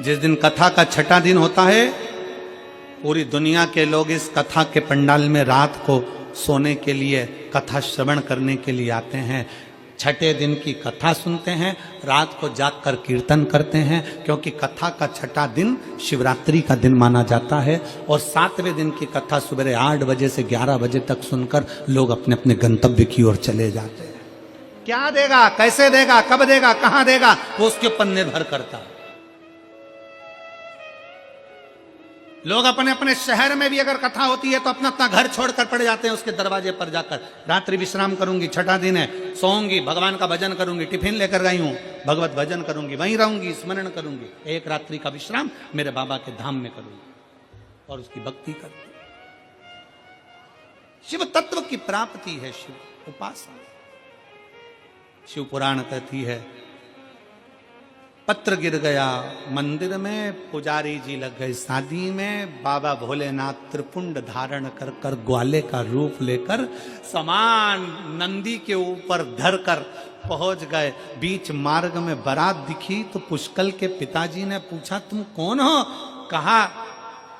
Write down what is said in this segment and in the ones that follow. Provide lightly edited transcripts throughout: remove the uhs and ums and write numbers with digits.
जिस दिन कथा का छठा दिन होता है, पूरी दुनिया के लोग इस कथा के पंडाल में रात को सोने के लिए, कथा श्रवण करने के लिए आते हैं। छठे दिन की कथा सुनते हैं, रात को जागकर कीर्तन करते हैं, क्योंकि कथा का छठा दिन शिवरात्रि का दिन माना जाता है। और 7वें दिन की कथा सुबह 8 बजे से 11 बजे तक सुनकर लोग अपने अपने गंतव्य की ओर चले जाते हैं। क्या देगा, कैसे देगा, कब देगा, कहां देगा, वो उसके ऊपर निर्भर करता है। लोग अपने अपने शहर में भी अगर कथा होती है तो अपना अपना घर छोड़कर पड़ जाते हैं उसके दरवाजे पर जाकर। रात्रि विश्राम करूंगी, छठा दिन है, सोऊंगी, भगवान का भजन करूंगी, टिफिन लेकर गई हूं, भगवत भजन करूंगी, वहीं रहूंगी, स्मरण करूंगी, एक रात्रि का विश्राम मेरे बाबा के धाम में करूंगी और उसकी भक्ति करती। शिव तत्व की प्राप्ति है शिव उपासना। शिव पुराण कहती है, पत्र गिर गया मंदिर में, पुजारी जी लग गए शादी में, बाबा भोलेनाथ त्रिपुंड धारण कर कर ग्वाले का रूप लेकर समान नंदी के ऊपर धरकर पहुंच गए। बीच मार्ग में बारात दिखी तो पुष्कल के पिताजी ने पूछा, तुम कौन हो? कहा,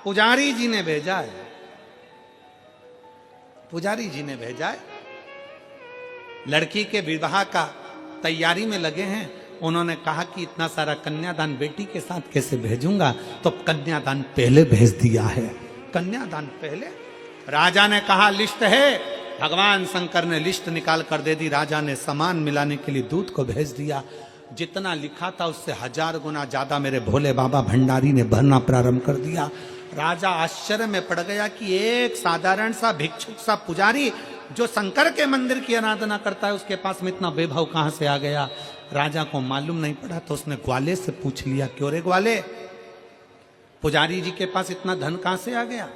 पुजारी जी ने भेजा है, पुजारी जी ने भेजा है। लड़की के विवाह का तैयारी में लगे हैं। उन्होंने कहा कि इतना सारा कन्यादान बेटी के साथ कैसे भेजूंगा, तो कन्यादान पहले भेज दिया है। कन्यादान पहले। राजा ने कहा लिस्ट है, भगवान शंकर ने लिस्ट निकाल कर दे दी। राजा ने सामान मिलाने के लिए दूत को भेज दिया। जितना लिखा था उससे 1000 गुना ज्यादा मेरे भोले बाबा भंडारी ने भरना प्रारंभ कर दिया। राजा आश्चर्य में पड़ गया कि एक साधारण सा भिक्षुक सा पुजारी जो शंकर के मंदिर की आराधना करता है, उसके पास में इतना वैभव कहां से आ गया। राजा को मालूम नहीं पड़ा तो उसने ग्वाले से पूछ लिया, क्यों रे ग्वाले, पुजारी जी के पास इतना धन कहां से आ गया,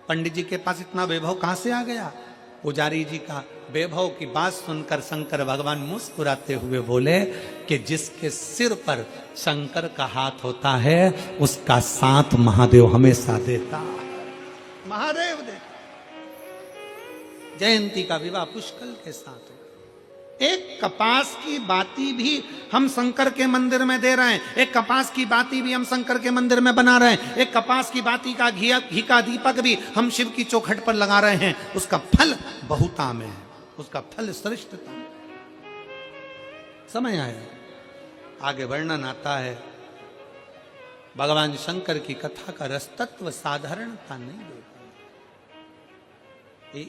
पंडित जी के पास इतना वैभव कहां से आ गया। पुजारी जी का वैभव की बात सुनकर शंकर भगवान मुस्कुराते हुए बोले कि जिसके सिर पर शंकर का हाथ होता है उसका साथ महादेव हमेशा देता। महादेव दे। जयंती का विवाह पुष्कल के साथ हो। एक कपास की बाती भी हम शंकर के मंदिर में दे रहे हैं, एक कपास की बाती भी हम शंकर के मंदिर में बना रहे हैं, एक कपास की बाती का घी का दीपक भी हम शिव की चौखट पर लगा रहे हैं। उसका फल बहुता में है, उसका फल श्रेष्ठता में। समय आया, आगे वर्णन आता है। भगवान शंकर की कथा का रस तत्व साधारणता नहीं देता,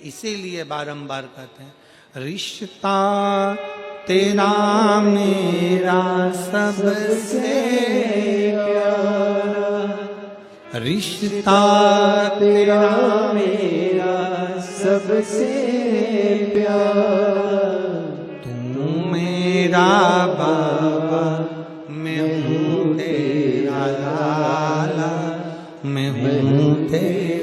इसीलिए बारंबार कहते हैं, रिश्ता तेरा मेरा सबसे प्यारा, रिश्ता तेरा मेरा सबसे प्यारा, तू मेरा बाबा मैं हूँ तेरा लाला, मैं हूँ तेरा